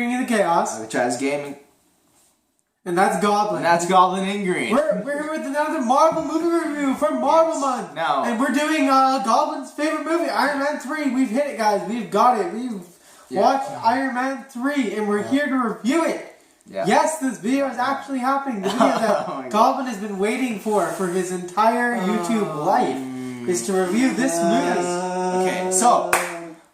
Bringing the Chaos. Which has Gaming. And that's Goblin. And that's Goblin in green. We're here with another Marvel movie review for Marvel Month. Now, and we're doing Goblin's favorite movie, Iron Man 3. We've hit it, guys. We've got it. We've watched Iron Man 3, and we're here to review it. Yeah. Yes, this video is actually happening. The video that Goblin has been waiting for his entire YouTube life is to review this movie. Okay, so,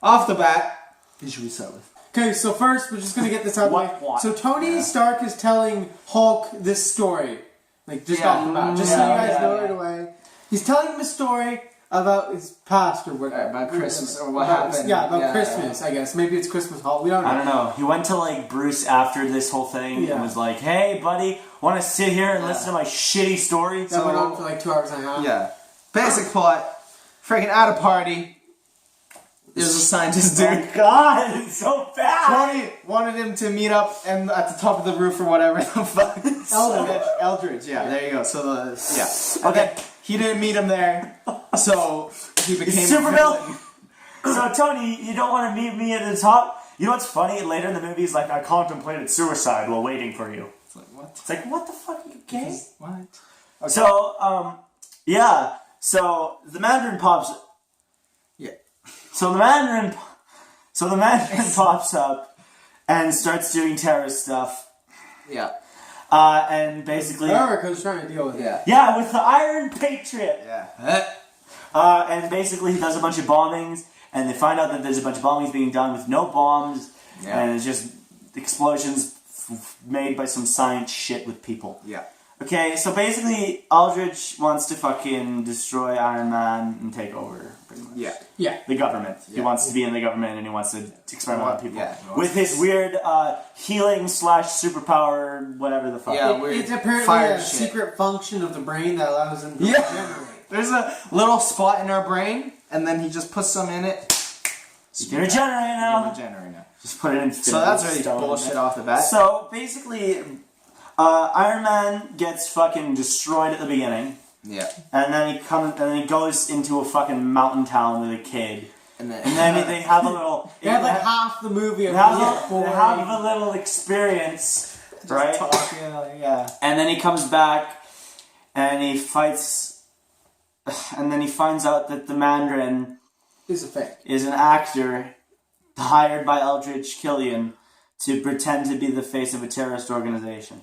off the bat, who should we start with? Okay, so first, we're just going to get this out of the way. So Tony Stark is telling Hulk this story. Like, just off the bat. Just so you guys know right away. He's telling him a story about his past or whatever. About Christmas or what happened. Yeah, about Christmas, I guess. Maybe it's Christmas Hall. We don't know. I don't know. He went to, like, Bruce after this whole thing and was like, hey, buddy, want to sit here and listen to my shitty story? That went on for like 2 hours and a half. Yeah. Basic plot. Freaking at a party. There's a scientist dude. Oh god, it's so bad! Tony wanted him to meet up and at the top of the roof or whatever the fuck. Eldridge, yeah, there you go. So okay. He didn't meet him there, so he became super villain. So Tony, you don't want to meet me at the top? You know what's funny? Later in the movie, he's like, I contemplated suicide while waiting for you. It's like, what? It's like, what the fuck, are you gay? What? Okay. So, yeah. So the Mandarin pops. So the Mandarin pops up and starts doing terrorist stuff. Yeah. And basically... America's trying to deal with it. Yeah, with the Iron Patriot. Yeah. And basically he does a bunch of bombings, and they find out that there's a bunch of bombings being done with no bombs, and it's just explosions made by some science shit with people. Yeah. Okay, so basically Aldrich wants to fucking destroy Iron Man and take over, pretty much. Yeah. The government. Yeah. He wants to be in the government and he wants to experiment on people. Yeah, with his weird healing / superpower, whatever the fuck. Yeah, it's apparently a secret function of the brain that allows him to regenerate. There's a little spot in our brain, and then he just puts some in it. You can regenerate now. Just put it in. So that's really bullshit off the bat. So basically... Iron Man gets fucking destroyed at the beginning. Yeah. And then he goes into a fucking mountain town with a kid. And then they have a little... They have like half the movie of they have a little experience, right? Yeah. And then he comes back and he fights... And then he finds out that the Mandarin... is a fake. Is an actor hired by Eldridge Killian to pretend to be the face of a terrorist organization.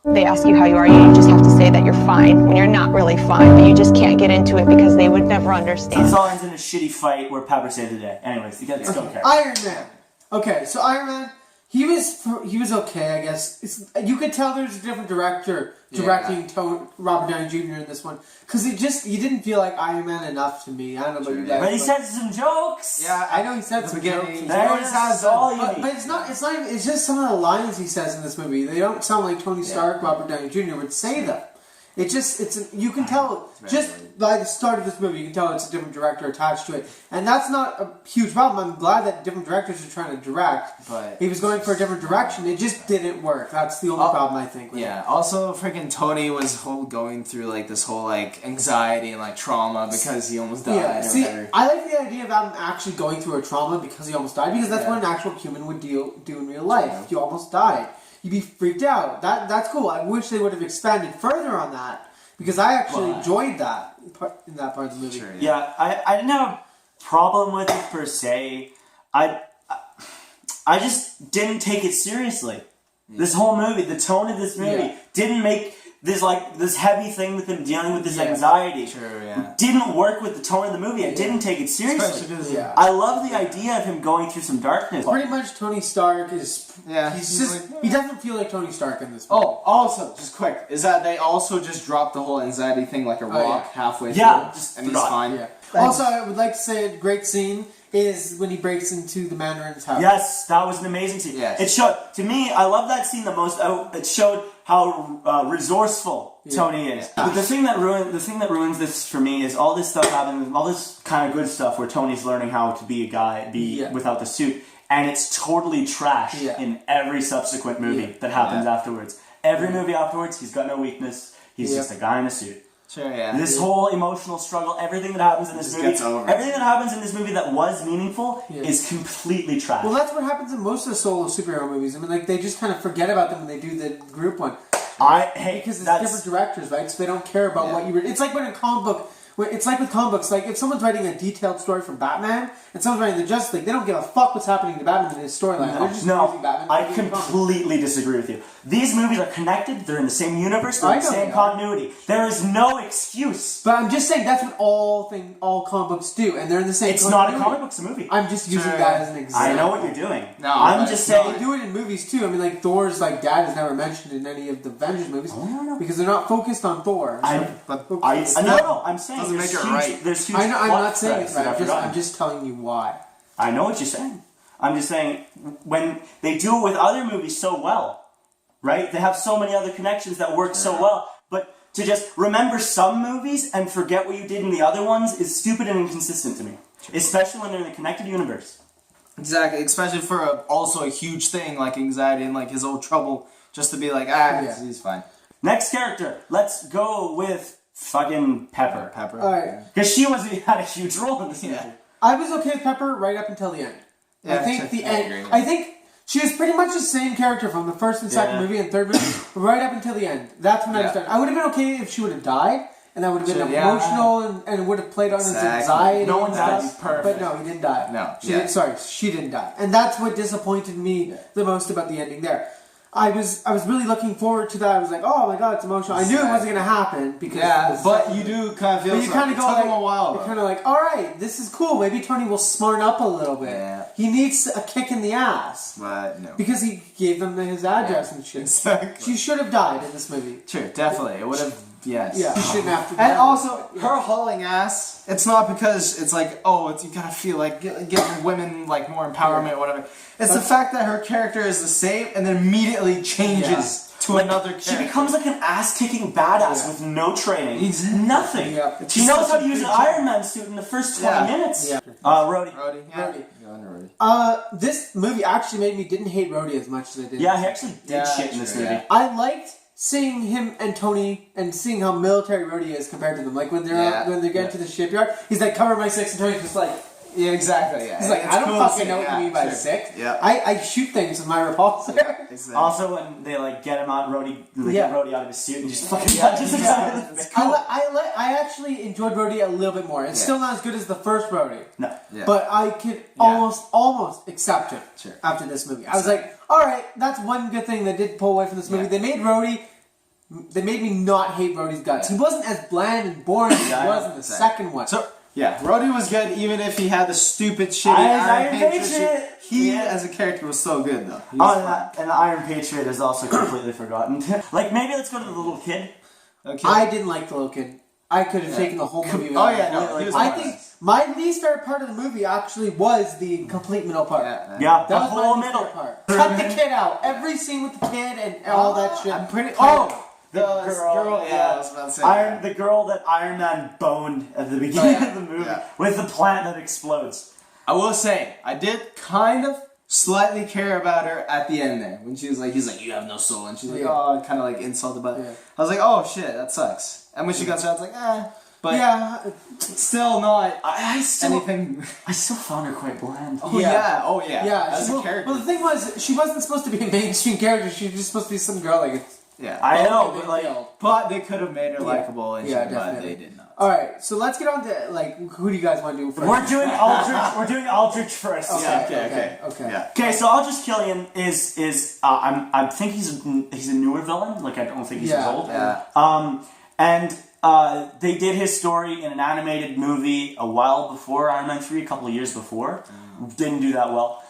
They ask you how you are, you just have to say that you're fine when you're not really fine, but you just can't get into it because they would never understand. This all ends in a shitty fight where Pepper saved the day. Anyways, you guys don't care. Iron Man. Okay, so Iron Man, he was okay, I guess. You could tell there's a different director directing Robert Downey Jr. in this one, because he didn't feel like Iron Man enough to me. I don't know about you guys. But he said some jokes. Yeah, I know he said some jokes. That's all you need. But it's not even, it's just some of the lines he says in this movie. They don't sound like Tony Stark, Robert Downey Jr. would say them. You can tell, just by the start of this movie, you can tell it's a different director attached to it. And that's not a huge problem. I'm glad that different directors are trying to direct. But he was going for a different direction. It just didn't work. That's the only problem, I think. Also, freaking Tony was going through, like, this whole, like, anxiety and, like, trauma because he almost died. Yeah, see, I like the idea of him actually going through a trauma because he almost died, because that's what an actual human would do in real life. If you almost died, you'd be freaked out. That's cool. I wish they would have expanded further on that, because I actually enjoyed that in that part of the movie. Sure, yeah, I didn't have a problem with it per se. I just didn't take it seriously. This whole movie, the tone of this movie, didn't make this heavy thing with him dealing with this anxiety. Didn't work with the tone of the movie. I didn't take it seriously. I love the idea of him going through some darkness. Pretty much Tony Stark is... Yeah. He doesn't feel like Tony Stark in this movie. Oh, also, just quick, is that they also just dropped the whole anxiety thing like a rock halfway through. And he's fine. Yeah. Also, I would like to say a great scene is when he breaks into the Mandarin's house. Yes, that was an amazing scene. Yes. It showed, to me, I love that scene the most. It showed how resourceful Tony is. But the thing that ruins this for me is all this stuff happening, all this kind of good stuff where Tony's learning how to be a guy, without the suit, and it's totally trash in every subsequent movie that happens afterwards. Every movie afterwards, he's got no weakness. He's just a guy in a suit. Sure, yeah. This whole emotional struggle, everything that happens in this Just movie, gets over. everything that happens in this movie that was meaningful is completely trash. Well, that's what happens in most of the solo superhero movies. I mean, like, they just kind of forget about them when they do the group one. Because it's different directors, right? So they don't care about what you read. It's like when a comic book... It's like with comic books, like if someone's writing a detailed story for Batman and someone's writing the Justice League, they don't give a fuck what's happening to Batman in his storyline. They're just using Batman. I completely disagree with you. These movies are connected, they're in the same universe, they're in the same continuity. There is no excuse. But I'm just saying that's what all comic books do, and they're in the same It's not a comic book, it's a movie. I'm just using that as an example. I know what you're doing. No, I'm just saying... They do it in movies too. I mean, like, Thor's dad is never mentioned in any of the Avengers movies because they're not focused on Thor. I'm saying doesn't make it right. There's huge I'm not saying threads it's right. that I'm just telling you why. I know what you're saying. I'm just saying when they do it with other movies so well, right? They have so many other connections that work so well. But to just remember some movies and forget what you did in the other ones is stupid and inconsistent to me. Especially when they're in a connected universe. Exactly, especially for also a huge thing like anxiety and like his old trouble, just to be like, he's fine. Next character, let's go with fucking Pepper. All right. Because she had a huge role in this movie. I was okay with Pepper right up until the end. Yeah, I think the I end. agree. I think she was pretty much the same character from the first and second movie and third movie, right up until the end. That's when I started. I would have been okay if she would have died, and that would have been emotional and would have played on his anxiety. No one and died. stuff. Perfect. But no, he didn't die. No. She didn't die, and that's what disappointed me the most about the ending there. I was really looking forward to that. I was like, oh my god, it's emotional. I knew it wasn't going to happen because but you do kind of feel. But you kind of go like, a while. you're kind of like, all right, this is cool. Maybe Tony will smarten up a little bit. Yeah. He needs a kick in the ass But no. because he gave them his address and shit. Exactly. She should have died in this movie. True, definitely. It would have. Yes. Yeah, she shouldn't have to. And also, her hauling ass, it's not because it's like, you gotta feel like giving women like more empowerment or whatever. It's the fact that her character is the same and then immediately changes to another character. She becomes like an ass-kicking badass with no training. Nothing. Yeah. She knows how to use an Iron Man suit in the first 20 minutes. Yeah. Rhodey. Rhodey. This movie actually didn't hate Rhodey as much as I did. Yeah, he actually did shit in this movie. Yeah. I liked seeing him and Tony and seeing how military Rhodey is compared to them. Like when they're getting to the shipyard, he's like, cover my six, and Tony's just like, yeah, exactly. Yeah, he's like, I don't fucking know what you mean by sick. Yeah. I shoot things with my repulsor. Exactly. Also, when they like get him out, get Rhodey out of his suit and just fucking punches him. It's cool. I actually enjoyed Rhodey a little bit more. It's still not as good as the first Rhodey. No. Yeah. But I could almost accept it after this movie. I was like, alright, that's one good thing they did pull away from this movie. They made me not hate Rhodey's guts. He wasn't as bland and boring as he was in the second one. So, Rhodey was good even if he had the stupid shitty Iron Patriot. He, as a character, was so good, though. And the Iron Patriot is also completely forgotten. Like, maybe let's go to the little kid. Okay. I didn't like the little kid. I could have taken the whole movie with I think my least favorite part of the movie actually was the complete middle part. Yeah, That the was whole my least middle favorite part. Cut the kid out. Every scene with the kid and all that shit. I'm pretty. The girl, I was about to say the girl that Iron Man boned at the beginning of the movie with the plant that explodes. I will say, I did kind of slightly care about her at the end there. When she was like, he's like, you have no soul. And she's like, kind of like insulted by it. I was like, oh shit, that sucks. And when she got shot, I was like, But still not I still anything. I still found her quite bland. Yeah, As a character. Well, the thing was, she wasn't supposed to be a mainstream character. She was just supposed to be some girl like. I know, but they could have made her likable, and definitely. but they did not. All right, so let's get on to who do you guys want to do first? We're doing Aldrich. We're doing Aldrich first. Okay. Yeah. Okay, so Aldrich Killian is I think he's a newer villain. Like I don't think he's as old. Yeah. And they did his story in an animated movie a while before Iron Man 3, a couple of years before. Didn't do that well.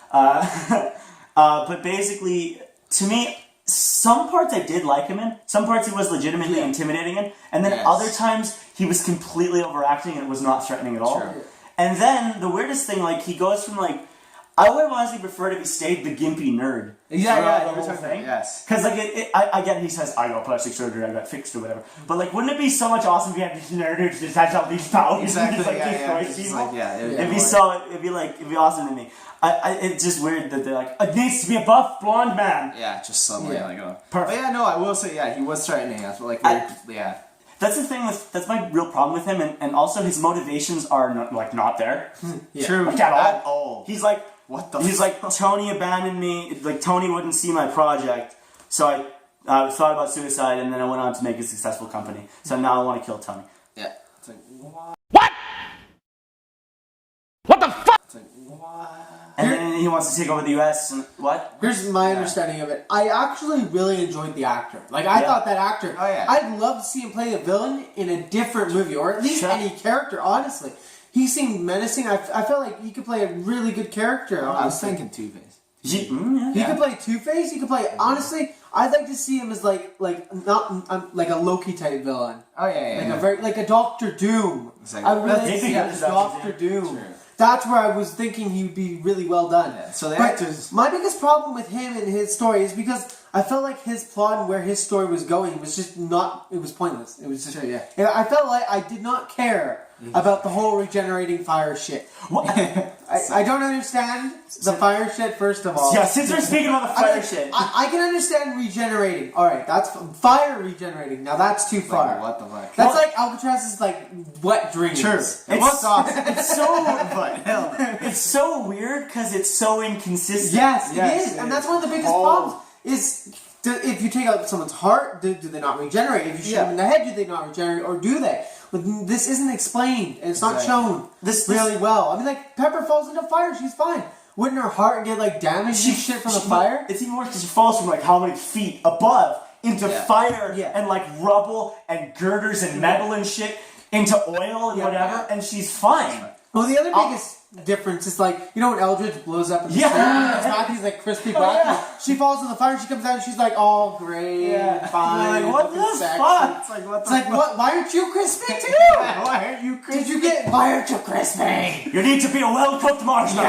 But basically, to me, some parts I did like him in. Some parts he was legitimately intimidating in. And then other times he was completely overacting and it was not threatening at all. Sure. And then the weirdest thing, like he goes from like, I would honestly prefer if he stayed the gimpy nerd. Yeah, the whole thing. Yes. Because like I get he says I got plastic surgery, I got fixed or whatever. But like, wouldn't it be so much awesome if you had this nerd who just has all these powers Exactly. and just like It'd be awesome to me. It's just weird that they're like, it needs to be a buff blonde man. Yeah, just suddenly like Perfect. But yeah, no, I will say he was threatening us. But like, That's the thing that's my real problem with him, and also his motivations are not there. True. Like at all. He's like, what the? He's like, Tony abandoned me. Like Tony wouldn't see my project, so I thought about suicide, and then I went on to make a successful company. So now I want to kill Tony. Yeah. It's like, what? What the fuck? It's like, what? And then he wants to take over the U.S. and what? Here's my understanding of it. I actually really enjoyed the actor. Like, I thought that actor... Oh, yeah. I'd love to see him play a villain in a different movie, or at least any character, honestly. He seemed menacing. I felt like he could play a really good character. I was thinking Two-Face. He could play Two-Face. He could play... Honestly, I'd like to see him as, like a Loki type villain. Oh, yeah. Like a Doctor Doom. Exactly. I would really That's- see him as Doctor Doom. True. That's where I was thinking he would be really well done. Yeah, so the But actors... my biggest problem with him and his story is because I felt like his plot and where his story was going was just not... It was pointless. It was just... Sure, yeah. I felt like I did not care about the whole regenerating fire shit. What? I don't understand the fire shit, first of all. Yeah, since we're speaking about the fire shit. I can understand regenerating. Alright, that's... Fire regenerating. Now that's too far. Like, what the fuck? That's like Alcatraz's, like, wet dreams. True. It's awesome. It's so, it's so weird because it's so inconsistent. Yes, Yes, it is. it And is. that's one of the biggest problems. Is if you take out someone's heart, do they not regenerate? If you shoot them in the head, do they not regenerate? Or do they? But this isn't explained, and it's not shown really well. I mean, like, Pepper falls into fire, she's fine. Wouldn't her heart get, like, damaged and shit from the fire? It's even worse because she falls from, like, how many feet above into fire and, like, rubble and girders and metal and shit into oil and whatever, and she's fine. Well, the other biggest difference is, like, you know when Eldridge blows up in the sun? He's like crispy black. She falls in the fire, she comes out, and she's like, all great, fine. Like, what the sexy. fuck? It's like, what It's the like, fuck? what? Why aren't you crispy too? Why aren't you crazy? Did you get? Why aren't you crispy? You need to be a well-cooked marshmallow.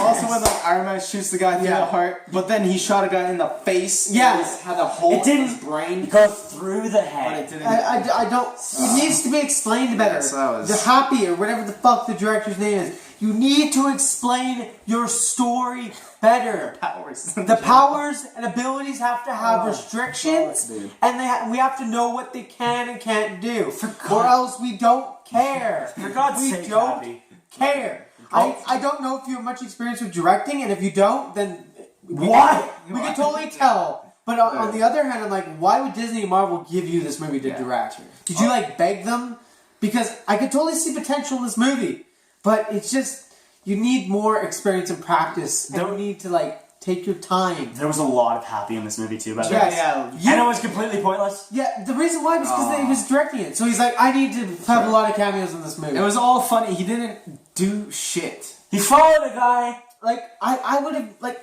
Also, when like Iron Man shoots the guy through the heart, but then he shot a guy in the face. Yes. Had a hole It in didn't his brain. go through the But head. it didn't. I don't. It needs to be explained better. so that was- The Happy or whatever the fuck the director's name is. You need to explain your story better. powers. The powers and abilities have to have restrictions, dude. and we have to know what they can and can't do, or else we don't care. For God's we sake, don't Happy. care. I don't know if you have much experience with directing, and if you don't, then we can totally tell. But on the other hand, I'm like, why would Disney and Marvel give you this movie to direct? Did you like beg them? Because I could totally see potential in this movie, but it's just you need more experience and practice, and you need to like take your time. There was a lot of Happy in this movie too, by the way. Yes. And it was completely pointless. Yeah, the reason why was because he was directing it. So he's like, I need to have a lot of cameos in this movie. It was all funny. He didn't do shit. He followed a guy. like I would have like.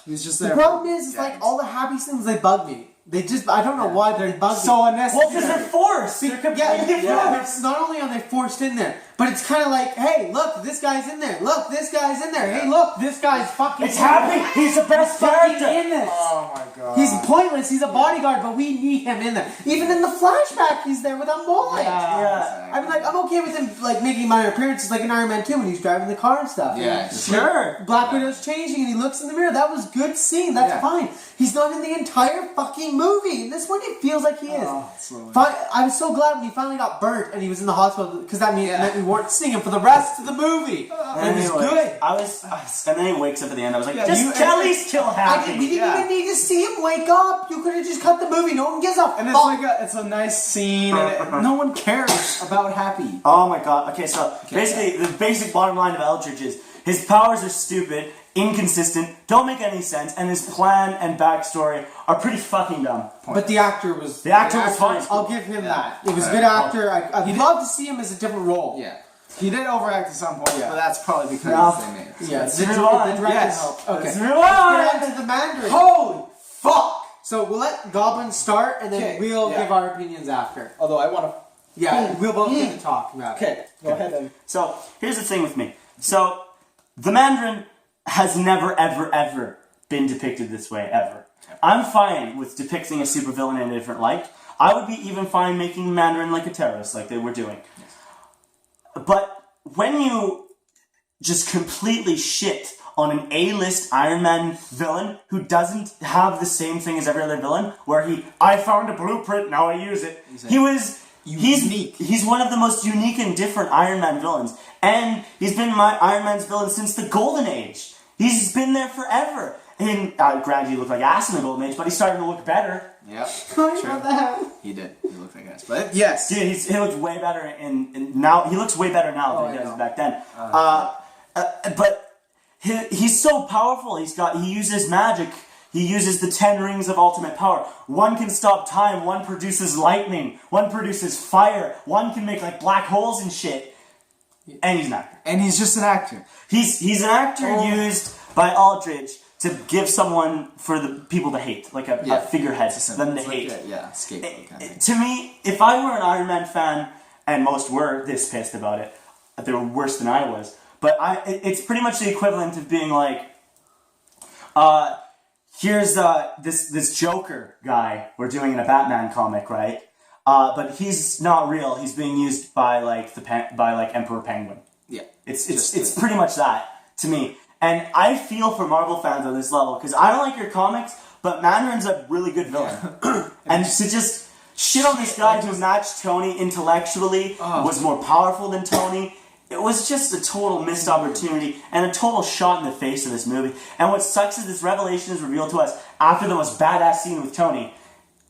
He was just The there. problem is like all the Happy things they bug me. They just I don't know why they bug me. So unnecessary. Well, because they're forced. They're completely forced. It's not only are they forced in there, but it's kind of like, hey, look, this guy's in there. Look, this guy's in there. Hey, look, this guy's fucking. It's Happy. He's the best fucking character. in this. Oh my god. He's pointless. He's a bodyguard, but we need him in there. Even in the flashback, he's there with a mullet. Yeah. I'm like, I'm okay with him like making minor appearances, like in Iron Man 2 when he's driving the car and stuff. Yeah, And, sure. Black Widow's changing and he looks in the mirror. That was good scene. That's fine. He's not in the entire fucking movie. In this one, it feels like he is. I was so glad when he finally got burnt and he was in the hospital because that meant we weren't seeing him for the rest of the movie. And it was good. I was, and then he wakes up at the end. I was like, Yeah, just you- at least kill Happy. We didn't even need to see him wake up. You could have just cut the movie. No one gives a And fuck. it's a nice scene, and no one cares about Happy. Oh my god. Okay, so basically, the basic bottom line of Eldridge is his powers are stupid, inconsistent, don't make any sense, and his plan and backstory are pretty fucking dumb. But the actor was... The actor was fine. I'll give him that. It was a good actor. I'd love to see him as a different role. Yeah. He did overact at some point, but that's probably because No. they made it. Yeah, Let's the move director on. helped. Okay. Let's move Let's on. get on to the Mandarin. Holy fuck! So we'll let Goblin start, and then Okay, we'll yeah. give our opinions after. Although I want to... Yeah, we'll both get to talk about it. Okay, go ahead then. So, here's the thing with me. So, the Mandarin has never, ever, ever been depicted this way, ever. I'm fine with depicting a supervillain in a different light. I would be even fine making Mandarin like a terrorist, like they were doing. But when you just completely shit on an A-list Iron Man villain who doesn't have the same thing as every other villain, where I found a blueprint, now I use it. He was unique. He's one of the most unique and different Iron Man villains. And he's been my Iron Man's villain since the Golden Age. He's been there forever. And granted, he looked like ass in the Golden Age, but he's starting to look better. Yep. Sorry about that. He did. He looked like ass. But yes. Dude, he looks way better and now he looks way better now than he does back then. But he's so powerful. He uses magic. He uses the 10 rings of ultimate power. One can stop time, one produces lightning, one produces fire, one can make like black holes and shit. And he's an actor. And he's just an actor. He's an actor used by Aldridge to give someone for the people to hate, like a figurehead for them to hate. Scapegoat kind of thing. To me, if I were an Iron Man fan, and most were this pissed about it, they were worse than I was. But it's pretty much the equivalent of being like, here's this Joker guy we're doing in a Batman comic, right? But he's not real. He's being used by Emperor Penguin. Yeah, it's pretty much that to me. And I feel for Marvel fans on this level because I don't like your comics, but Mandarin's a really good villain. And to just shit on this guy who matched Tony intellectually, was more powerful than Tony. It was just a total missed opportunity and a total shot in the face of this movie. And what sucks is this revelation is revealed to us after the most badass scene with Tony,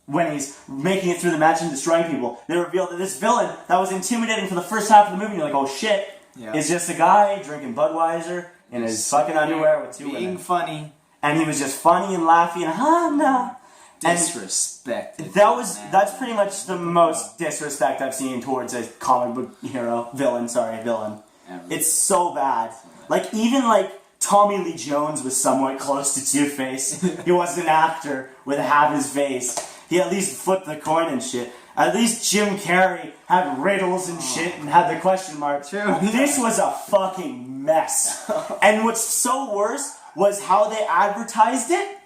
when he's making it through the match and destroying people. They reveal that this villain that was intimidating for the first half of the movie, you're like, oh shit, is just a guy drinking Budweiser in his fucking underwear with two women. Being funny. And he was just funny and laughing and no. Disrespect. That's pretty much the most disrespect I've seen towards a comic book villain. It's so bad. Like even like Tommy Lee Jones was somewhat close to Two-Face. He wasn't an actor with half his face. He at least flipped the coin and shit. At least Jim Carrey had riddles and shit and had the question mark. True. This was a fucking mess. And what's so worse was how they advertised it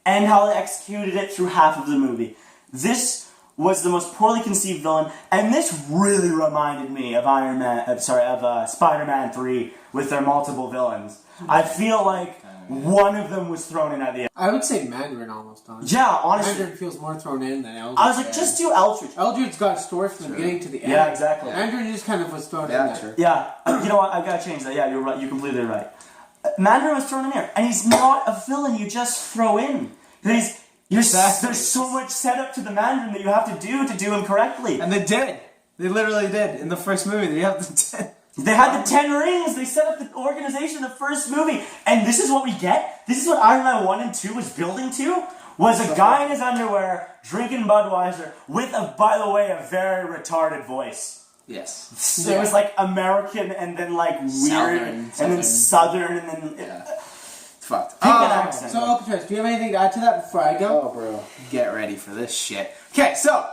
and how they executed it through half of the movie. This was the most poorly conceived villain, and this really reminded me of Spider-Man 3 with their multiple villains. I feel like one of them was thrown in at the end. I would say Mandarin almost, honestly. Yeah, honestly. Mandarin feels more thrown in than Eldridge. I was like, just do Eldridge. Eldridge's got a story from the beginning to the end. Yeah, exactly. Mandarin just kind of was thrown in there. True. Yeah, you know what? I've got to change that. Yeah, you're right. You're completely right. Mandarin was thrown in there, and he's not a villain you just throw in. There's so much setup to the Mandarin that you have to do him correctly. And they did. They literally did. In the first movie, they have the 10. They had the 10 rings. They set up the organization in the first movie. And this is what we get? This is what Iron Man 1 and 2 was building to? Was a guy in his underwear drinking Budweiser with, by the way, a very retarded voice. Yes. It was like American and then like weird and then Southern and then... It's fucked. Pick an accent. So, Alcatraz, do you have anything to add to that before I go? Oh, bro. Get ready for this shit. Okay, so...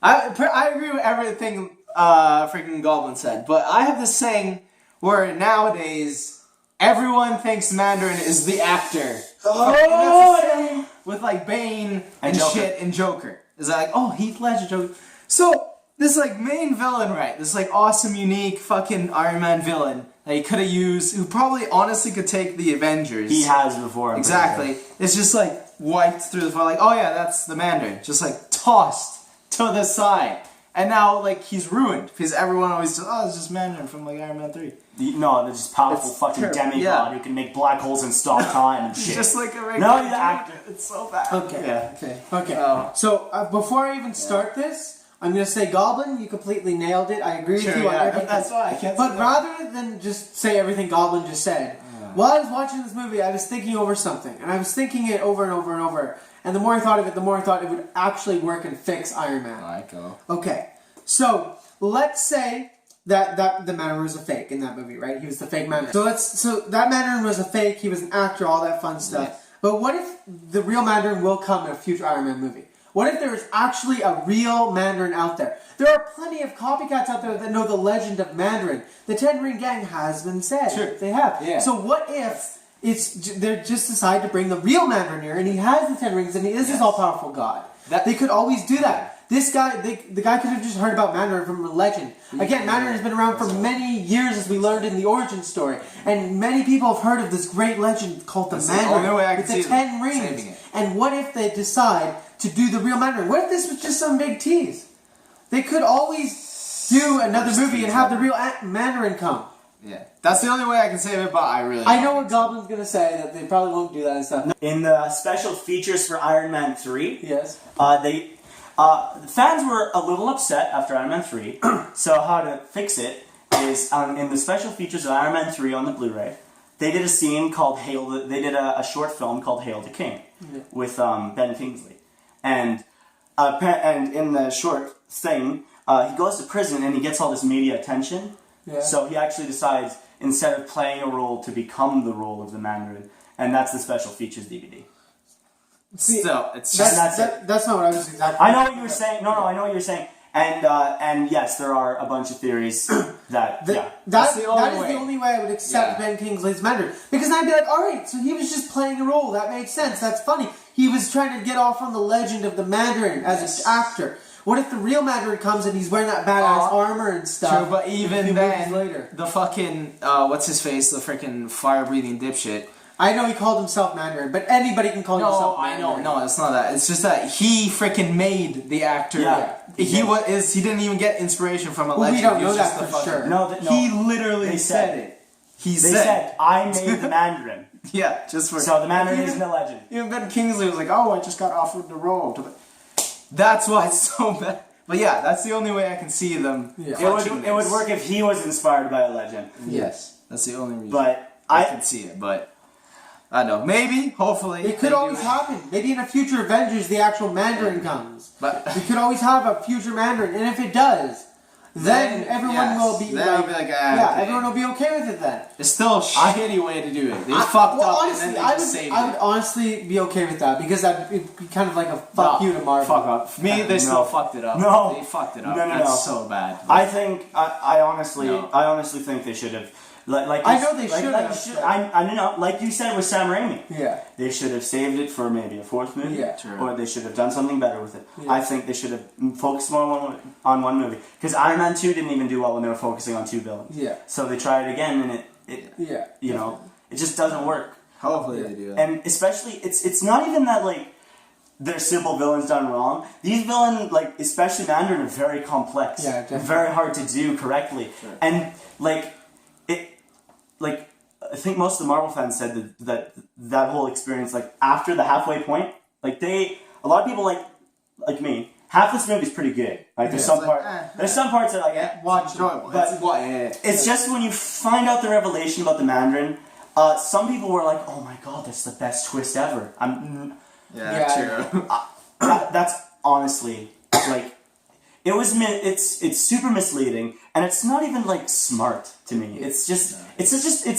I agree with everything freaking Goblin said, but I have this saying where nowadays everyone thinks Mandarin is the actor. Oh! With like Bane and Joker. shit and Joker. Is that like, oh, Heath Ledger, Joker. So, this like main villain, right? This like awesome, unique fucking Iron Man villain that he could have used, who probably honestly could take the Avengers. He has before. Exactly. It's just like wiped through the fire, like, oh yeah, that's the Mandarin. Just like tossed to the side. And now, like, he's ruined. Because everyone always says, oh, it's just Mandarin from, like, Iron Man 3. No, they're just powerful fucking terrible. demigod who can make black holes and stop time and shit. He's just like a regular No, he's an actor. It's so bad. Okay. Yeah. Okay. So, before I even start this, I'm going to say Goblin, you completely nailed it. I agree with you on everything. That's why I can't But say rather than just say everything Goblin just said, while I was watching this movie, I was thinking over something. And I was thinking it over and over and over. And the more I thought of it, the more I thought it would actually work and fix Iron Man. Alright, go. Okay. So, let's say that the Mandarin was a fake in that movie, right? He was the fake Mandarin. So that Mandarin was a fake, he was an actor, all that fun stuff. Yeah. But what if the real Mandarin will come in a future Iron Man movie? What if there is actually a real Mandarin out there? There are plenty of copycats out there that know the legend of Mandarin. The Ten Ring Gang has been said. Sure. They have. Yeah. So what if they just decide to bring the real Mandarin here, and he has the 10 rings, and he is this all-powerful god? They could always do that. This guy, the guy could have just heard about Mandarin from a legend. Again, Mandarin has been around for many years, as we learned in the origin story, and many people have heard of this great legend called the Mandarin with the 10 rings. And what if they decide to do the real Mandarin? What if this was just some big tease? They could always do another movie and have the real Mandarin come. Yeah, that's the only way I can save it. But I know what Goblin's gonna say, that they probably won't do that and stuff. In the special features for Iron Man 3, Yes. the fans were a little upset after Iron Man 3. So how to fix it is in the special features of Iron Man 3 on the Blu-ray, they did a scene called they did a short film called Hail the King with Ben Kingsley, and in the short thing, he goes to prison and he gets all this media attention. Yeah. So he actually decides, instead of playing a role, to become the role of the Mandarin, and that's the special features DVD. See, so it's just that's not what I was exactly. I know what you were saying. No, I know what you're saying. And yes, there are a bunch of theories that That is way. the only way I would accept Ben Kingsley's Mandarin. Because then I'd be like, alright, so he was just playing a role. That made sense. That's funny. He was trying to get off on the legend of the Mandarin as an actor. What if the real Mandarin comes and he's wearing that badass armor and stuff? True, but even then, later. the fucking what's his face, the freaking fire-breathing dipshit. I know he called himself Mandarin, but anybody can call himself I Mandarin. know, no, it's not that. It's just that he freaking made the actor. Yeah. He didn't even get inspiration from a Well, legend. we don't He know was that just for the fucking- sure. No, He literally they said said it. They said, I made the Mandarin. Yeah, just for So the Mandarin isn't a legend. Even Ben Kingsley was like, "Oh, I just got offered the role." That's why it's so bad. But yeah, that's the only way I can see them. Yeah. It would work if he was inspired by a legend. Yes, that's the only reason. But I can see it, but I don't know. Maybe, hopefully, It could they always do. happen. Maybe in a future Avengers, the actual Mandarin comes. But We could always have a future Mandarin, and if it does, then everyone will be Then I'll be like, yeah, okay. everyone will be okay with it then. It's still a shitty way to do it. They fucked up honestly, and then I they would, saved I would it. honestly be okay with that because that'd be kind of like a fuck you to Marvel. Fuck up. For me, they still fucked it up. No. They fucked it up. No. That's so bad. I think I honestly No. think they should have. Like I know they like, should like, have. I know, like you said with Sam Raimi. Yeah. They should have saved it for maybe a fourth movie, Yeah. True. or they should have done something better with it. Yeah. I think they should have focused more on one movie because Iron Man 2 didn't even do well when they were focusing on two villains. Yeah. So they tried it again, and it Yeah. you know it just doesn't work. Hopefully they do that. And especially it's not even that like they're simple villains done wrong. These villains, like especially Mandarin, are very complex. Yeah, definitely. Very hard to do correctly. Sure. And like I think most of the Marvel fans said that whole experience, like after the halfway point, like a lot of people like me, half this movie is pretty good. Like there's some it's like, part there's some parts that like Watch enjoyable. but it's just when you find out the revelation about the Mandarin, some people were like, "Oh my god, that's the best twist ever." Yeah, true. That's honestly like it's super misleading, and it's not even like smart to me. It's just it's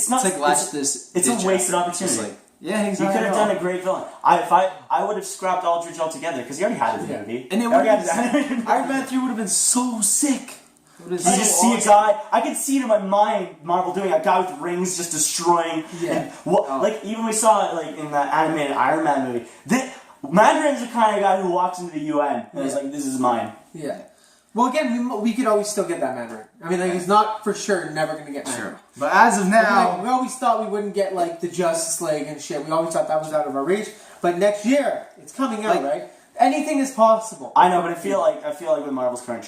not. It's like watch this. It's a wasted opportunity. Like, yeah, He exactly. could have done a great villain. I would have scrapped Aldrich altogether because he already had his movie. And it He would already have had his- Iron Man 3 would have been so sick. You just see a guy. I could see it in my mind, Marvel doing a guy with rings just destroying. Yeah. And like even we saw it like in the animated Iron Man movie. Mandarin's the kind of guy who walks into the UN and is like, "This is mine." Yeah. Well, again, we could always still get that Mandarin. I mean, like, he's not for sure never going to get Mandarin. Sure. But as of now, Like, we always thought we wouldn't get, like, the Justice League and shit. We always thought that was out of our reach. But next year, it's coming out, right? Anything is possible. I know, but I feel like with Marvel's current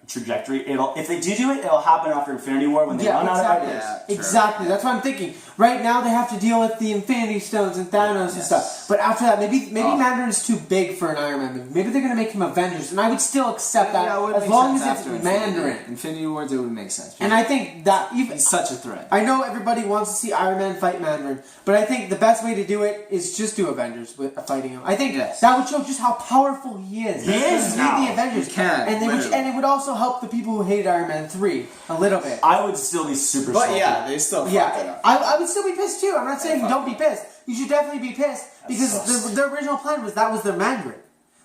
trajectory, if they do it, it'll happen after Infinity War when they run out of ideas. Yeah, true. Exactly. That's what I'm thinking. Right now, they have to deal with the Infinity Stones and Thanos and stuff. But after that, maybe Mandarin's too big for an Iron Man movie. Maybe they're going to make him Avengers, and I would still accept that as long as it's Mandarin. Infinity Wars, it would make sense. And I think that even He's such a threat. I know everybody wants to see Iron Man fight Mandarin, but I think the best way to do it is just do Avengers with fighting him. I think that would show just how powerful he is. He is Lead now. the Avengers, He can, and it would also help the people who hated Iron Man 3 a little bit. I would still be super But salty. yeah, they still fucked it Yeah, up. I would still be pissed too. I'm not saying don't be pissed. You should definitely be pissed because their original plan was that was their Mandarin.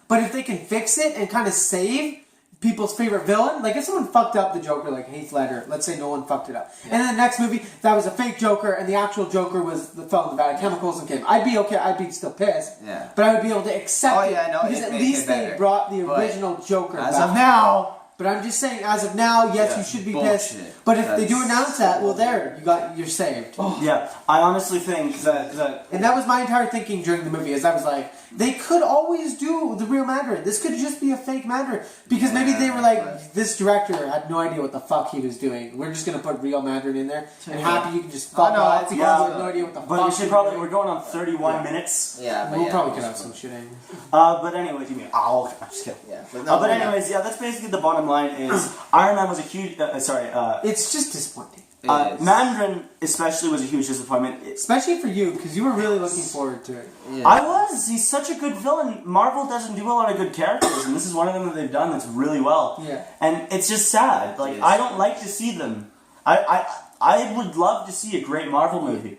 But if they can fix it and kind of save people's favorite villain, like if someone fucked up the Joker, like Heath Ledger, let's say no one fucked it up, and then the next movie that was a fake Joker and the actual Joker was the fell in the vat of chemicals and came, I'd be okay. I'd be still pissed. Yeah. But I would be able to accept Oh, yeah, it no, because it at made least it they better. brought the But original Joker As back. of now, But I'm just saying, as of now, yes, you should be pissed. But if they do announce that, well, there, you're saved. Yeah, I honestly think that and that was my entire thinking during the movie, is I was like, they could always do the real Mandarin. This could just be a fake Mandarin. Because maybe they were like, this director had no idea what the fuck he was doing. We're just going to put real Mandarin in there. And happy you can just fuck off because we have no idea what the fuck. But we should probably, we're going on 31 minutes. Yeah, we'll probably cut out some shit in. But anyways, I'm just kidding. Yeah. But anyways, yeah, that's basically the bottom line is Iron Man was a huge, it's just disappointing. Mandarin especially was a huge disappointment. Especially for you, because you were really looking forward to it. Yeah. I was. He's such a good villain. Marvel doesn't do a lot of good characters, and this is one of them that they've done that's really well. Yeah. And it's just sad. Like, I don't like to see them. I would love to see a great Marvel movie.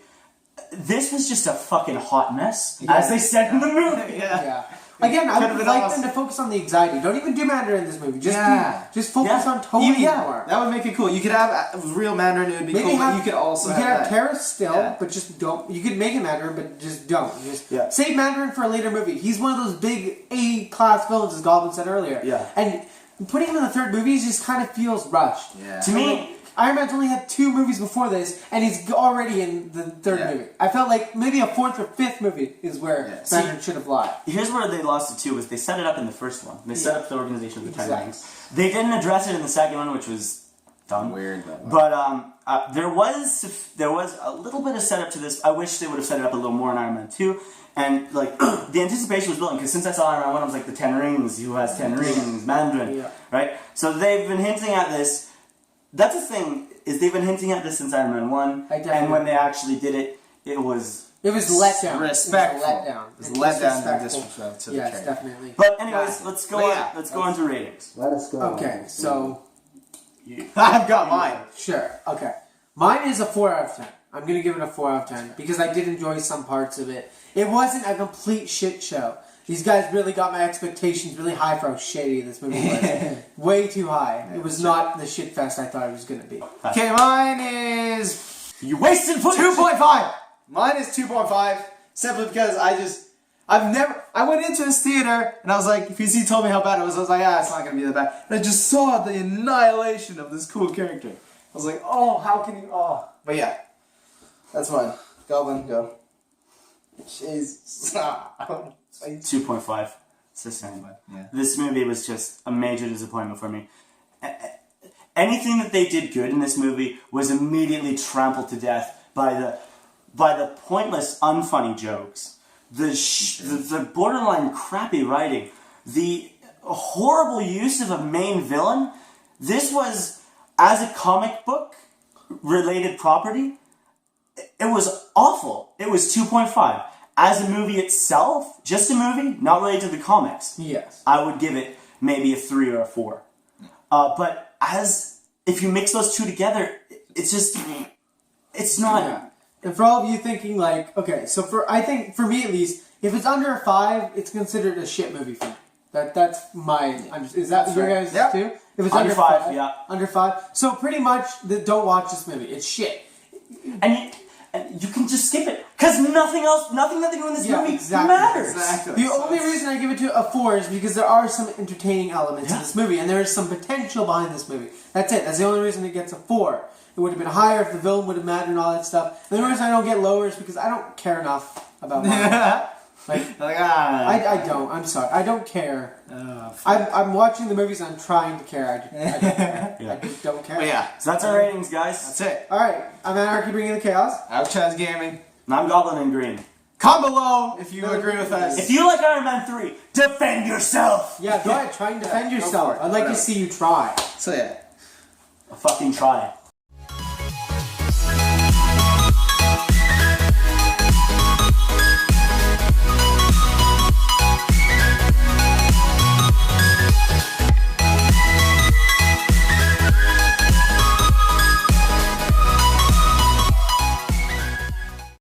This was just a fucking hot mess, as they said in the movie. Yeah. Again, I would like them to focus on the anxiety. Don't even do Mandarin in this movie. Just focus on Tony more. That would make it cool. You could have real Mandarin. It would be cool. But you could also have Terrace still, but just don't. You could make it Mandarin, but just don't. Just save Mandarin for a later movie. He's one of those big A-class villains, as Goblin said earlier. Yeah. And putting him in the third movie just kind of feels rushed. Yeah. To me, Iron Man's only had 2 movies before this, and he's already in the third movie. I felt like maybe a 4th or 5th movie is where Mandarin should have lied. Here's where they lost it too, was they set it up in the first one. They set up the organization of the Ten Rings. They didn't address it in the second one, which was dumb. Weird. But there was a little bit of setup to this. I wish they would have set it up a little more in Iron Man 2. And like the anticipation was building, because since I saw Iron Man 1, I was like, the 10 Rings, who has 10 rings, Mandarin, right? So they've been hinting at this. That's the thing, is they've been hinting at this since Iron Man 1, and when they actually did it, it was let down. Respectful. It was let down and disrespectful to the character. Definitely. But anyways, let's go on to ratings. Let us go. Okay, so I've got mine. Sure. Okay. Mine is a 4 out of 10. I'm going to give it a 4 out of 10 because I did enjoy some parts of it. It wasn't a complete shit show. These guys really got my expectations really high for how shady this movie was. Way too high. It was not the shit fest I thought it was going to be. Okay, mine is... You wasted 2.5! Mine is 2.5, simply because I went into this theater, and I was like, PC told me how bad it was, I was like, it's not going to be that bad. And I just saw the annihilation of this cool character. I was like, how can you, But yeah, that's mine. Goblin, go. Jeez. 2.5. It's the same. This movie was just a major disappointment for me. Anything that they did good in this movie was immediately trampled to death by the pointless, unfunny jokes, the borderline crappy writing, the horrible use of a main villain. This was, as a comic book related property, it was awful. It was 2.5. As a movie itself, just a movie, not related to the comics, I would give it maybe a 3 or a 4. But if you mix those two together, it's not. Yeah. And for all of you thinking like, okay, so I think for me at least, if it's under a 5, it's considered a shit movie for me. That's my. Is that your guys too? If it's under 5, under 5. So pretty much, don't watch this movie. It's shit. And you can just skip it. Because nothing that they do in this movie matters. Exactly. The only reason I give it to a 4 is because there are some entertaining elements in this movie, and there is some potential behind this movie. That's it. That's the only reason it gets a 4. It would have been higher if the villain would have mattered and all that stuff. And the reason I don't get lower is because I don't care enough about Marvel. I don't. I'm sorry. I don't care. I'm watching the movies and I'm trying to care. I just don't care. But so that's our ratings, guys. That's it. Alright, I'm Anarchy bringing the chaos. I'm Chaz Gaming. And I'm Goblin in Green. Comment below if you agree with us. If you like Iron Man 3, defend yourself! Yeah, go ahead. Try and defend yourself. I'd like to see you try. So yeah. Fucking try.